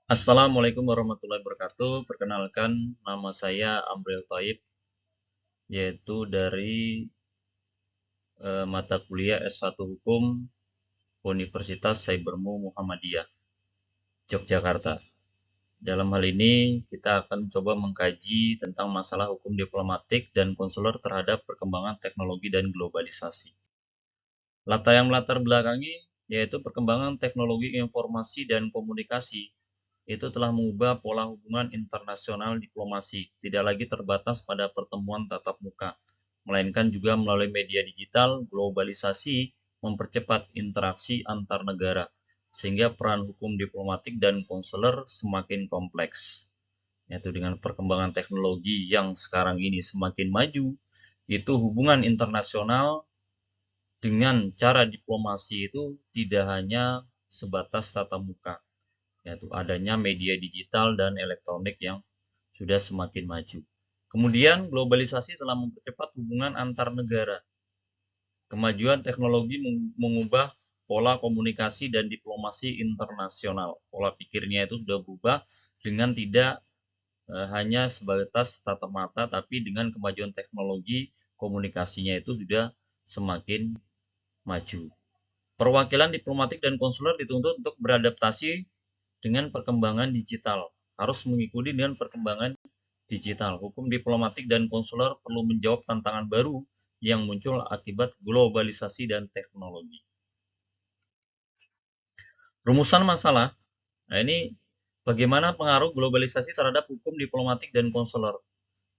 Assalamualaikum warahmatullahi wabarakatuh. Perkenalkan, nama saya Amril Thaib, yaitu dari mata kuliah S1 Hukum Universitas Cybermu Muhammadiyah, Yogyakarta. Dalam hal ini, kita akan coba mengkaji tentang masalah hukum diplomatik dan konsuler terhadap perkembangan teknologi dan globalisasi. Latar yang melatar belakangi yaitu perkembangan teknologi informasi dan komunikasi itu telah mengubah pola hubungan internasional diplomasi, tidak lagi terbatas pada pertemuan tatap muka, melainkan juga melalui media digital. Globalisasi mempercepat interaksi antar negara, sehingga peran hukum diplomatik dan konsuler semakin kompleks. Yaitu dengan perkembangan teknologi yang sekarang ini semakin maju, itu hubungan internasional dengan cara diplomasi itu tidak hanya sebatas tatap muka, yaitu adanya media digital dan elektronik yang sudah semakin maju. Kemudian globalisasi telah mempercepat hubungan antar negara. Kemajuan teknologi mengubah pola komunikasi dan diplomasi internasional. Pola pikirnya itu sudah berubah dengan tidak hanya sebatas tatap mata, tapi dengan kemajuan teknologi komunikasinya itu sudah semakin maju. Perwakilan diplomatik dan konsuler dituntut untuk beradaptasi dengan perkembangan digital, harus mengikuti dengan perkembangan digital. Hukum diplomatik dan konsuler perlu menjawab tantangan baru yang muncul akibat globalisasi dan teknologi. Rumusan masalah, nah ini bagaimana pengaruh globalisasi terhadap hukum diplomatik dan konsuler.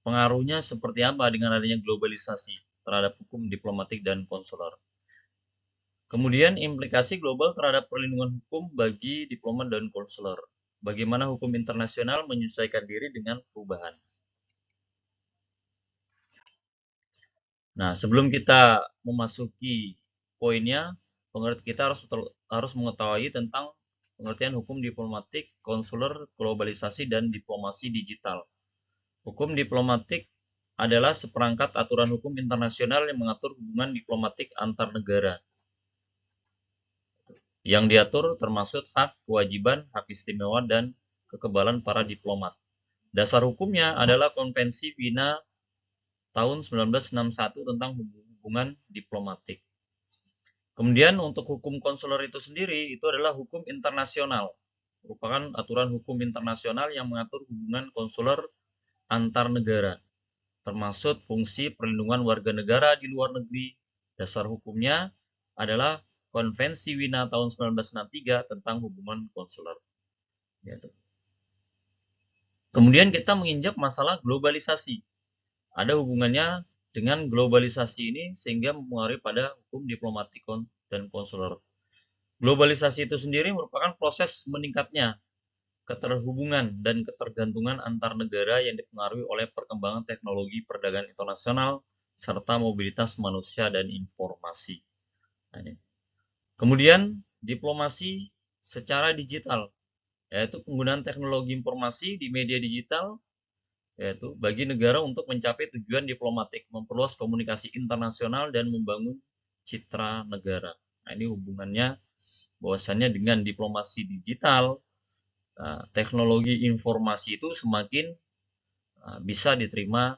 Pengaruhnya seperti apa dengan adanya globalisasi terhadap hukum diplomatik dan konsuler. Kemudian implikasi global terhadap perlindungan hukum bagi diplomat dan konsuler. Bagaimana hukum internasional menyesuaikan diri dengan perubahan. Nah, sebelum kita memasuki poinnya, kita harus mengetahui tentang pengertian hukum diplomatik, konsuler, globalisasi, dan diplomasi digital. Hukum diplomatik adalah seperangkat aturan hukum internasional yang mengatur hubungan diplomatik antar negara. Yang diatur termasuk hak, kewajiban, hak istimewa, dan kekebalan para diplomat. Dasar hukumnya adalah Konvensi Wina tahun 1961 tentang hubungan diplomatik. Kemudian untuk hukum konsuler itu sendiri, itu adalah hukum internasional. Merupakan aturan hukum internasional yang mengatur hubungan konsuler antar negara, termasuk fungsi perlindungan warga negara di luar negeri. Dasar hukumnya adalah Konvensi Wina tahun 1963 tentang hubungan konsuler. Kemudian kita menginjak masalah globalisasi. Ada hubungannya dengan globalisasi ini sehingga mempengaruhi pada hukum diplomatik dan konsuler. Globalisasi itu sendiri merupakan proses meningkatnya keterhubungan dan ketergantungan antar negara yang dipengaruhi oleh perkembangan teknologi perdagangan internasional serta mobilitas manusia dan informasi. Kemudian diplomasi secara digital, yaitu penggunaan teknologi informasi di media digital, yaitu bagi negara untuk mencapai tujuan diplomatik, memperluas komunikasi internasional dan membangun citra negara. Nah, ini hubungannya bahwasannya dengan diplomasi digital, teknologi informasi itu semakin bisa diterima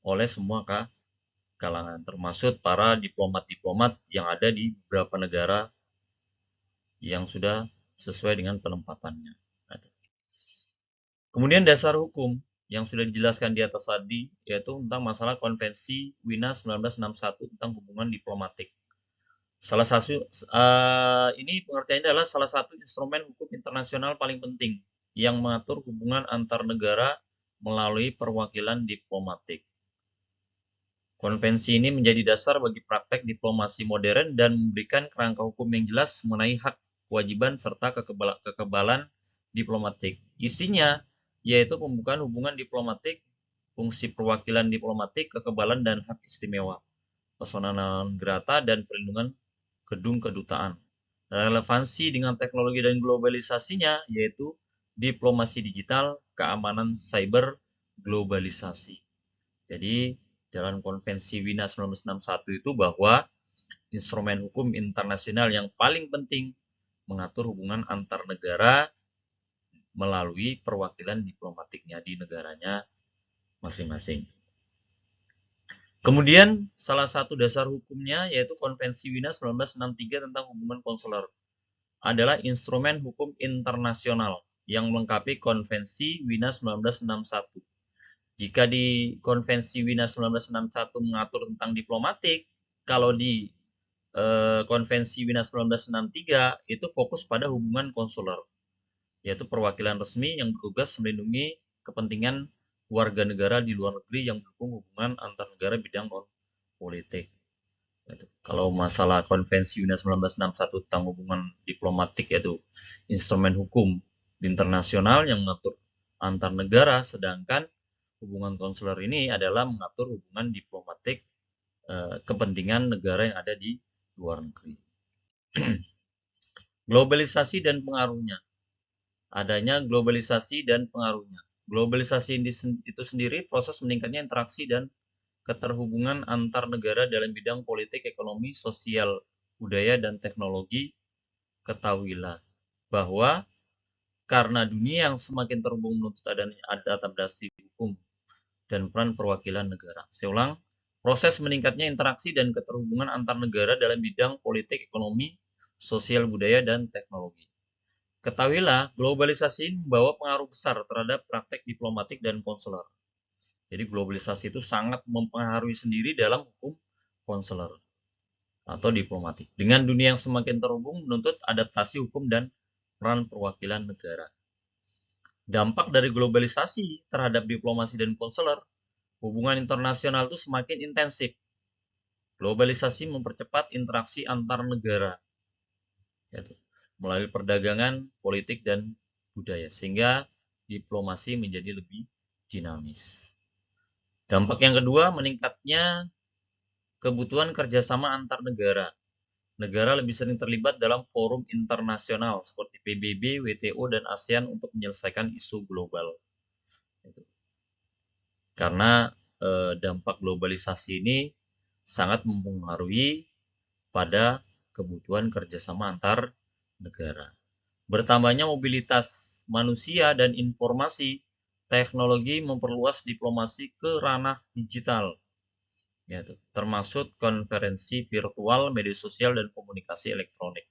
oleh semua kalangan, termasuk para diplomat-diplomat yang ada di beberapa negara yang sudah sesuai dengan penempatannya. Kemudian dasar hukum yang sudah dijelaskan di atas tadi, yaitu tentang masalah Konvensi Wina 1961 tentang hubungan diplomatik. Salah satu ini pengertiannya adalah salah satu instrumen hukum internasional paling penting yang mengatur hubungan antar negara melalui perwakilan diplomatik. Konvensi ini menjadi dasar bagi praktek diplomasi modern dan memberikan kerangka hukum yang jelas mengenai hak, kewajiban, serta kekebalan diplomatik. Isinya yaitu pembukaan hubungan diplomatik, fungsi perwakilan diplomatik, kekebalan dan hak istimewa, persona non grata, dan perlindungan gedung kedutaan. Relevansi dengan teknologi dan globalisasinya yaitu diplomasi digital, keamanan cyber, globalisasi. Jadi dalam Konvensi Wina 1961 itu bahwa instrumen hukum internasional yang paling penting mengatur hubungan antar negara melalui perwakilan diplomatiknya di negaranya masing-masing. Kemudian salah satu dasar hukumnya yaitu Konvensi Wina 1963 tentang hubungan konsuler adalah instrumen hukum internasional yang melengkapi Konvensi Wina 1961. Jika di Konvensi Wina 1961 mengatur tentang diplomatik, kalau di Konvensi Wina 1963 itu fokus pada hubungan konsuler, yaitu perwakilan resmi yang bertugas melindungi kepentingan warga negara di luar negeri yang mendukung hubungan antar negara bidang non-politik. Kalau masalah Konvensi Wina 1961 tentang hubungan diplomatik yaitu instrumen hukum internasional yang mengatur antar negara, sedangkan hubungan konsuler ini adalah mengatur hubungan diplomatik kepentingan negara yang ada di luar negeri. Globalisasi dan pengaruhnya. Adanya globalisasi dan pengaruhnya. Globalisasi itu sendiri proses meningkatnya interaksi dan keterhubungan antar negara dalam bidang politik, ekonomi, sosial, budaya, dan teknologi. Ketahuilah bahwa karena dunia yang semakin terhubung menuntut adanya adaptasi hukum dan peran perwakilan negara. Saya ulang, proses meningkatnya interaksi dan keterhubungan antar negara dalam bidang politik, ekonomi, sosial, budaya, dan teknologi. Ketahuilah, globalisasi membawa pengaruh besar terhadap praktek diplomatik dan konsuler. Jadi globalisasi itu sangat mempengaruhi sendiri dalam hukum konsuler atau diplomatik. Dengan dunia yang semakin terhubung menuntut adaptasi hukum dan peran perwakilan negara. Dampak dari globalisasi terhadap diplomasi dan konsuler, hubungan internasional itu semakin intensif. Globalisasi mempercepat interaksi antar negara, yaitu melalui perdagangan, politik, dan budaya, sehingga diplomasi menjadi lebih dinamis. Dampak yang kedua, meningkatnya kebutuhan kerjasama antar negara. Negara lebih sering terlibat dalam forum internasional seperti PBB, WTO, dan ASEAN untuk menyelesaikan isu global. Karena dampak globalisasi ini sangat mempengaruhi pada kebutuhan kerjasama antar negara. Bertambahnya mobilitas manusia dan informasi, teknologi memperluas diplomasi ke ranah digital, yaitu termasuk konferensi virtual, media sosial, dan komunikasi elektronik.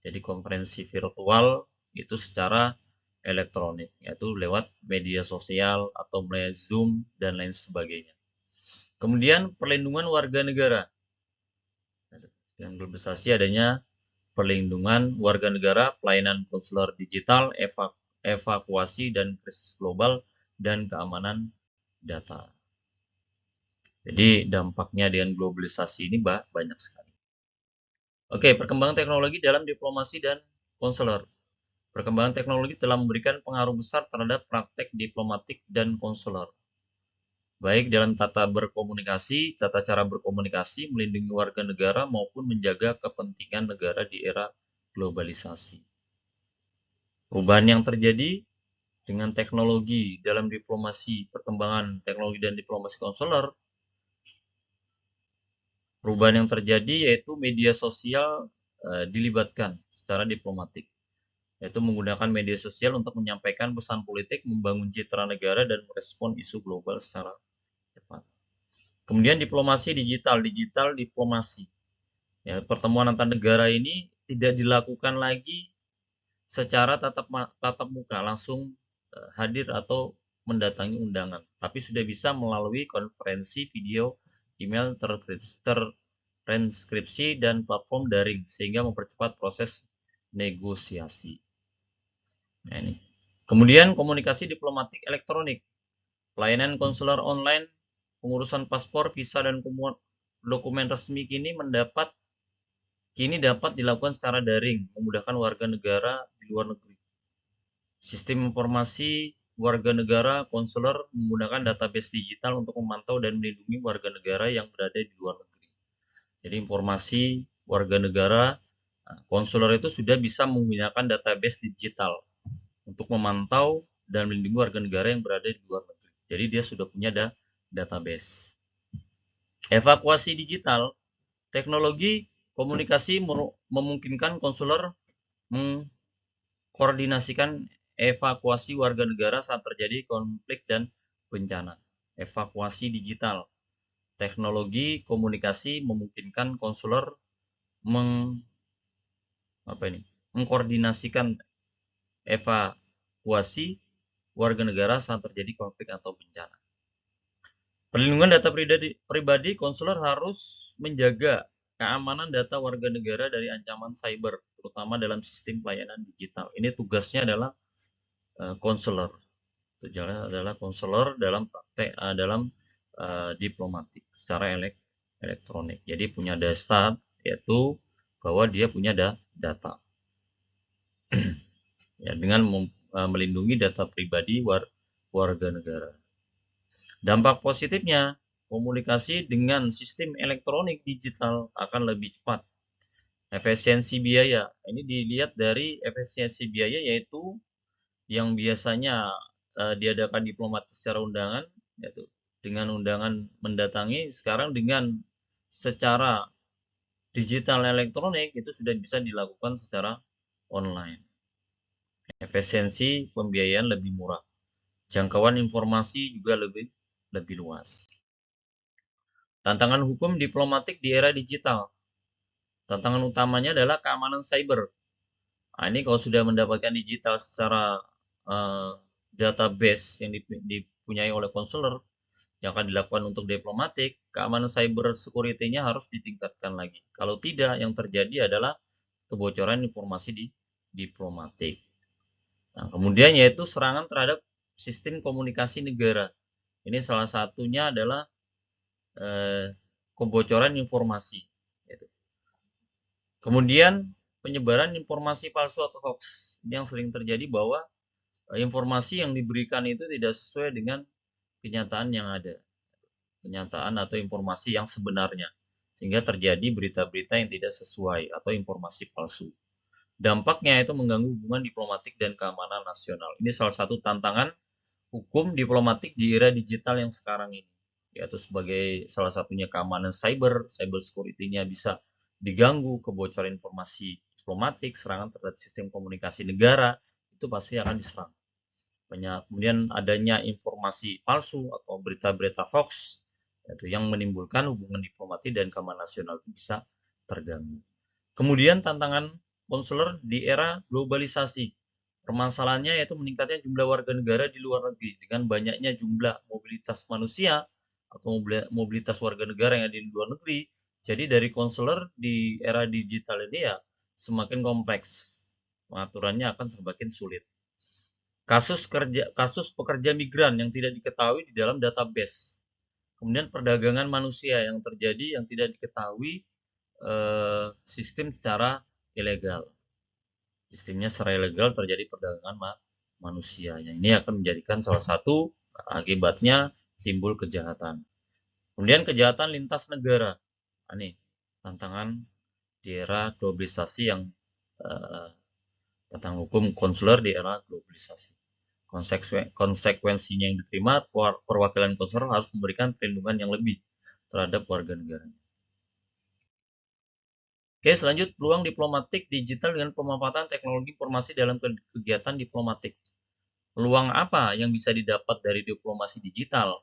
Jadi konferensi virtual itu secara elektronik, yaitu lewat media sosial atau melalui Zoom dan lain sebagainya. Kemudian perlindungan warga negara. Yang globalisasi adanya perlindungan warga negara, pelayanan konsuler digital, evakuasi dan krisis global, dan keamanan data. Jadi dampaknya dengan globalisasi ini banyak sekali. Oke, perkembangan teknologi dalam diplomasi dan konsuler. Perkembangan teknologi telah memberikan pengaruh besar terhadap praktek diplomatik dan konsuler. Baik dalam tata cara berkomunikasi, melindungi warga negara, maupun menjaga kepentingan negara di era globalisasi. Perubahan yang terjadi dengan teknologi dalam diplomasi, perkembangan teknologi dan diplomasi konsuler, perubahan yang terjadi yaitu media sosial dilibatkan secara diplomatik, yaitu menggunakan media sosial untuk menyampaikan pesan politik, membangun citra negara, dan merespon isu global secara cepat. Kemudian diplomasi digital diplomasi. Ya, pertemuan antar negara ini tidak dilakukan lagi secara tatap muka, langsung hadir atau mendatangi undangan, tapi sudah bisa melalui konferensi video, email, transkripsi, dan platform daring, sehingga mempercepat proses negosiasi. Nah, ini. Kemudian komunikasi diplomatik elektronik, pelayanan konsuler online, pengurusan paspor, visa, dan dokumen resmi kini dapat dilakukan secara daring, memudahkan warga negara di luar negeri. Sistem informasi warga negara konsuler menggunakan database digital untuk memantau dan melindungi warga negara yang berada di luar negeri. Jadi informasi warga negara konsuler itu sudah bisa menggunakan database digital untuk memantau dan melindungi warga negara yang berada di luar negeri. Jadi dia sudah punya database. Evakuasi digital, teknologi komunikasi memungkinkan konsuler mengkoordinasikan evakuasi warga negara saat terjadi konflik dan bencana. Evakuasi digital. Teknologi komunikasi memungkinkan konselor mengkoordinasikan evakuasi warga negara saat terjadi konflik atau bencana. Perlindungan data pribadi, konselor harus menjaga keamanan data warga negara dari ancaman cyber, terutama dalam sistem pelayanan digital. Ini tugasnya adalah konselor. Tujuannya adalah konselor dalam praktek dalam diplomatik secara elektronik. Jadi punya dasar yaitu bahwa dia punya data. Ya, dengan melindungi data pribadi warga negara. Dampak positifnya, komunikasi dengan sistem elektronik digital akan lebih cepat. Efisiensi biaya, ini dilihat dari efisiensi biaya yaitu yang biasanya diadakan diplomatik secara undangan, yaitu dengan undangan mendatangi, sekarang dengan secara digital elektronik itu sudah bisa dilakukan secara online. Efisiensi pembiayaan lebih murah. Jangkauan informasi juga lebih luas. Tantangan hukum diplomatik di era digital. Tantangan utamanya adalah keamanan cyber. Nah, ini kalau sudah mendapatkan digital secara database yang dipunyai oleh konselor yang akan dilakukan untuk diplomatik, keamanan cyber security-nya harus ditingkatkan lagi. Kalau tidak, yang terjadi adalah kebocoran informasi di diplomatik. Nah, kemudian yaitu serangan terhadap sistem komunikasi negara. Ini salah satunya adalah kebocoran informasi. Kemudian penyebaran informasi palsu atau hoax. Ini yang sering terjadi bahwa informasi yang diberikan itu tidak sesuai dengan kenyataan yang ada. Kenyataan atau informasi yang sebenarnya. Sehingga terjadi berita-berita yang tidak sesuai atau informasi palsu. Dampaknya itu mengganggu hubungan diplomatik dan keamanan nasional. Ini salah satu tantangan hukum diplomatik di era digital yang sekarang ini. Yaitu sebagai salah satunya keamanan cyber security-nya bisa diganggu, kebocoran informasi diplomatik, serangan terhadap sistem komunikasi negara, itu pasti akan diserang. Kemudian adanya informasi palsu atau berita-berita hoax, yaitu yang menimbulkan hubungan diplomatik dan keamanan nasional itu bisa terganggu. Kemudian tantangan konselor di era globalisasi. Permasalahannya yaitu meningkatnya jumlah warga negara di luar negeri dengan banyaknya jumlah mobilitas manusia atau mobilitas warga negara yang ada di luar negeri. Jadi dari konselor di era digital ini ya semakin kompleks. Pengaturannya akan semakin sulit. Kasus pekerja migran yang tidak diketahui di dalam database. Kemudian perdagangan manusia yang terjadi yang tidak diketahui sistem secara ilegal. Sistemnya secara ilegal terjadi perdagangan manusia. Yang ini akan menjadikan salah satu akibatnya timbul kejahatan. Kemudian kejahatan lintas negara. Ini tantangan di era globalisasi yang tentang hukum konsuler di era globalisasi. Konsekuensinya yang diterima, perwakilan konsuler harus memberikan perlindungan yang lebih terhadap warga negara. Oke, selanjut peluang diplomatik digital dengan pemanfaatan teknologi informasi dalam kegiatan diplomatik. Peluang apa yang bisa didapat dari diplomasi digital?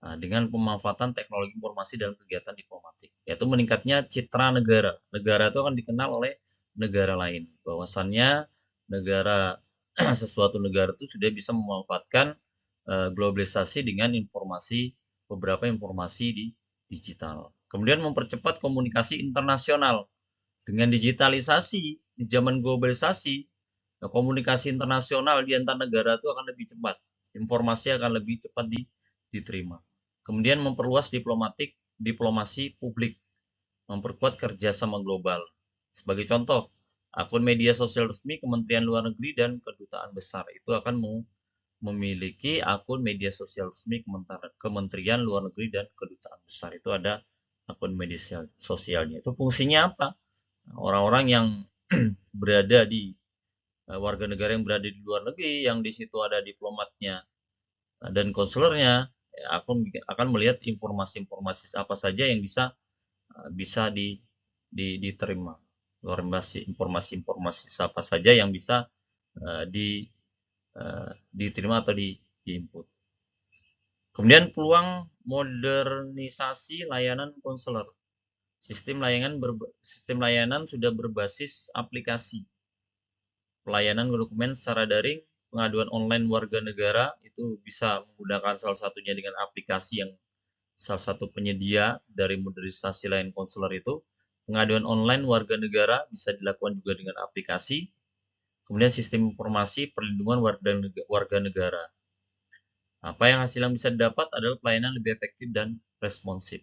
Nah, dengan pemanfaatan teknologi informasi dalam kegiatan diplomatik, yaitu meningkatnya citra negara. Negara itu akan dikenal oleh negara lain. Bahwasannya negara sesuatu negara itu sudah bisa memanfaatkan globalisasi dengan beberapa informasi di digital. Kemudian mempercepat komunikasi internasional. Dengan digitalisasi di zaman globalisasi, komunikasi internasional di antar negara itu akan lebih cepat. Informasi akan lebih cepat diterima. Kemudian memperluas diplomasi publik, memperkuat kerjasama global. Sebagai contoh, akun media sosial resmi Kementerian Luar Negeri dan Kedutaan Besar itu akan memiliki akun media sosial resmi Kementerian Luar Negeri dan Kedutaan Besar. Itu ada akun media sosialnya. Itu fungsinya apa? Orang-orang yang berada di warga negara yang berada di luar negeri, yang di situ ada diplomatnya dan konselornya, akan melihat informasi-informasi apa saja yang bisa diterima. Informasi-informasi apa saja yang bisa diterima atau di-input. Kemudian peluang modernisasi layanan konselor. Sistem layanan sudah berbasis aplikasi. Pelayanan dokumen secara daring, pengaduan online warga negara itu bisa menggunakan salah satunya dengan aplikasi yang salah satu penyedia dari modernisasi layanan konselor itu. Pengaduan online warga negara bisa dilakukan juga dengan aplikasi. Kemudian sistem informasi perlindungan warga negara. Apa yang hasil yang bisa didapat adalah pelayanan lebih efektif dan responsif.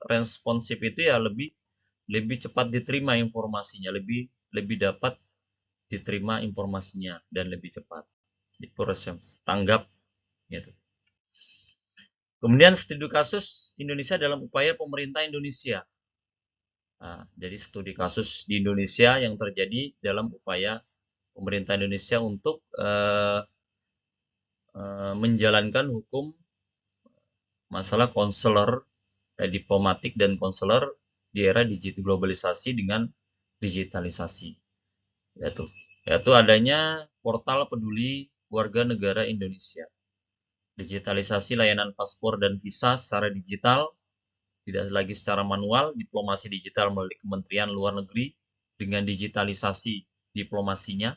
Responsif itu ya lebih cepat diterima informasinya, lebih dapat diterima informasinya dan lebih cepat. Proses tanggap gitu. Kemudian studi kasus Indonesia dalam upaya pemerintah Indonesia. Nah, jadi studi kasus di Indonesia yang terjadi dalam upaya pemerintah Indonesia untuk menjalankan hukum masalah konselor diplomatik dan konselor di era globalisasi dengan digitalisasi, yaitu adanya portal peduli warga negara Indonesia, digitalisasi layanan paspor dan visa secara digital, tidak lagi secara manual, diplomasi digital melalui Kementerian Luar Negeri dengan digitalisasi diplomasinya,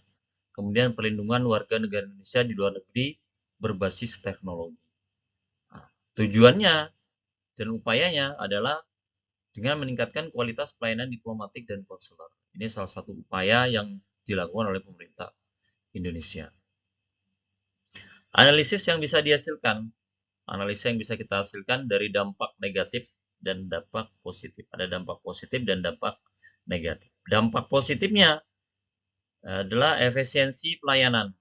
kemudian perlindungan warga negara Indonesia di luar negeri berbasis teknologi. Nah, tujuannya dan upayanya adalah dengan meningkatkan kualitas pelayanan diplomatik dan konsuler. Ini salah satu upaya yang dilakukan oleh pemerintah Indonesia. Analisis yang bisa dihasilkan, analisa yang bisa kita hasilkan dari dampak negatif dan dampak positif. Ada dampak positif dan dampak negatif. Dampak positifnya adalah efisiensi pelayanan.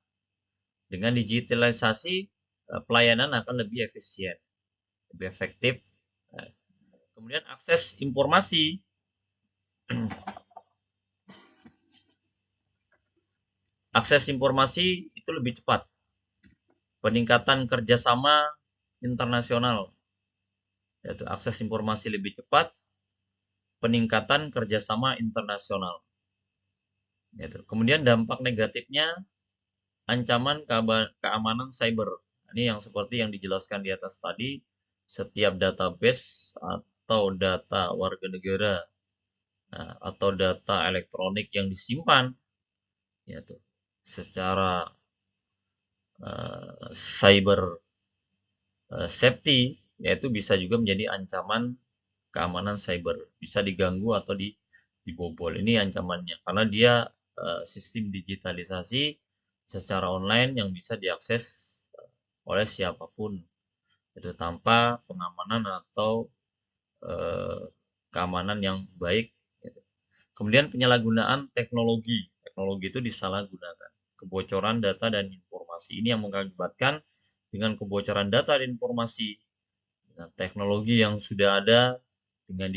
Dengan digitalisasi, pelayanan akan lebih efisien, lebih efektif. Kemudian akses informasi. Akses informasi itu lebih cepat. Peningkatan kerjasama internasional, yaitu akses informasi lebih cepat, peningkatan kerjasama internasional. Kemudian dampak negatifnya, ancaman keamanan cyber. Ini yang seperti yang dijelaskan di atas tadi, setiap database atau data warga negara atau data elektronik yang disimpan, yaitu secara cyber safety, yaitu bisa juga menjadi ancaman keamanan cyber, bisa diganggu atau dibobol. Ini ancamannya karena dia sistem digitalisasi secara online yang bisa diakses oleh siapapun, itu tanpa pengamanan atau keamanan yang baik. Kemudian penyalahgunaan teknologi itu disalahgunakan, kebocoran data dan informasi ini yang mengakibatkan dengan kebocoran data dan informasi, dengan teknologi yang sudah ada, dengan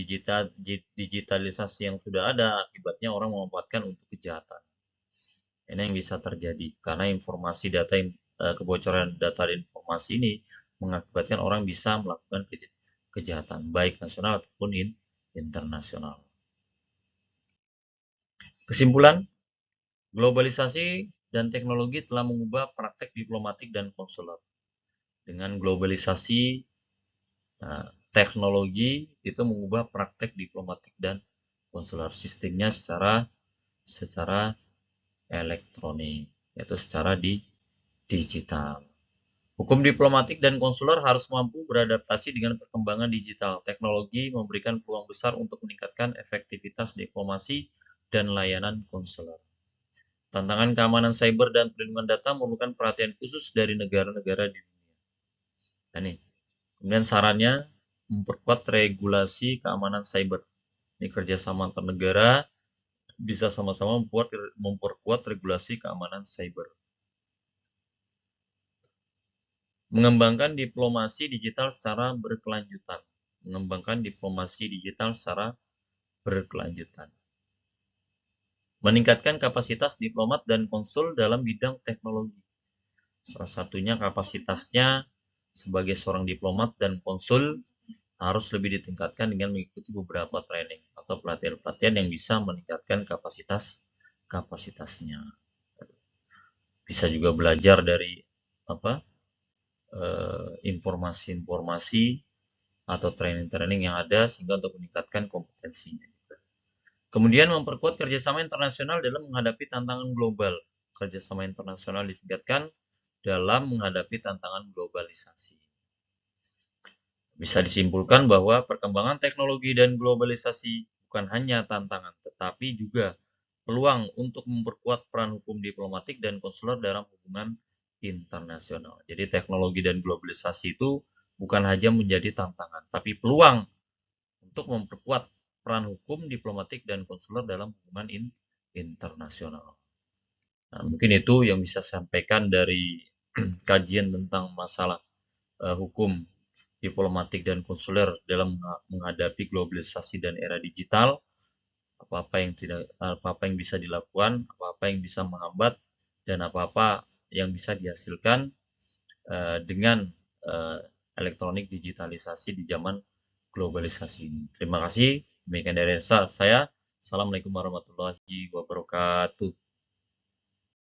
digitalisasi yang sudah ada, akibatnya orang memanfaatkan untuk kejahatan. Ini yang bisa terjadi karena informasi data, kebocoran data dan informasi ini mengakibatkan orang bisa melakukan kejahatan, baik nasional ataupun internasional. Kesimpulan, globalisasi dan teknologi telah mengubah praktek diplomatik dan konsuler. Dengan globalisasi, teknologi itu mengubah praktek diplomatik dan konsuler, sistemnya secara elektronik, yaitu secara digital. Hukum diplomatik dan konsuler harus mampu beradaptasi dengan perkembangan digital. Teknologi memberikan peluang besar untuk meningkatkan efektivitas diplomasi dan layanan konsuler. Tantangan keamanan cyber dan perlindungan data memerlukan perhatian khusus dari negara-negara di dunia. Kemudian sarannya, memperkuat regulasi keamanan cyber. Ini kerjasama antar negara bisa sama-sama memperkuat regulasi keamanan cyber. Mengembangkan diplomasi digital secara berkelanjutan. Meningkatkan kapasitas diplomat dan konsul dalam bidang teknologi. Salah satunya kapasitasnya sebagai seorang diplomat dan konsul harus lebih ditingkatkan dengan mengikuti beberapa training atau pelatihan-pelatihan yang bisa meningkatkan kapasitasnya. bisa juga belajar dari apa informasi-informasi atau training-training yang ada sehingga untuk meningkatkan kompetensinya. Kemudian memperkuat kerjasama internasional dalam menghadapi tantangan global. Kerjasama internasional ditingkatkan dalam menghadapi tantangan globalisasi. Bisa disimpulkan bahwa perkembangan teknologi dan globalisasi bukan hanya tantangan, tetapi juga peluang untuk memperkuat peran hukum diplomatik dan konsuler dalam hubungan internasional. Jadi teknologi dan globalisasi itu bukan hanya menjadi tantangan, tapi peluang untuk memperkuat peran hukum diplomatik dan konsuler dalam hubungan internasional. Nah, mungkin itu yang bisa saya sampaikan dari kajian tentang masalah hukum diplomatik dan konsuler dalam menghadapi globalisasi dan era digital. Apa-apa yang bisa dilakukan, apa-apa yang bisa menghambat, dan apa-apa yang bisa dihasilkan dengan uh, elektronik digitalisasi di zaman globalisasi ini. Terima kasih. Demikian dari saya. Assalamualaikum warahmatullahi wabarakatuh.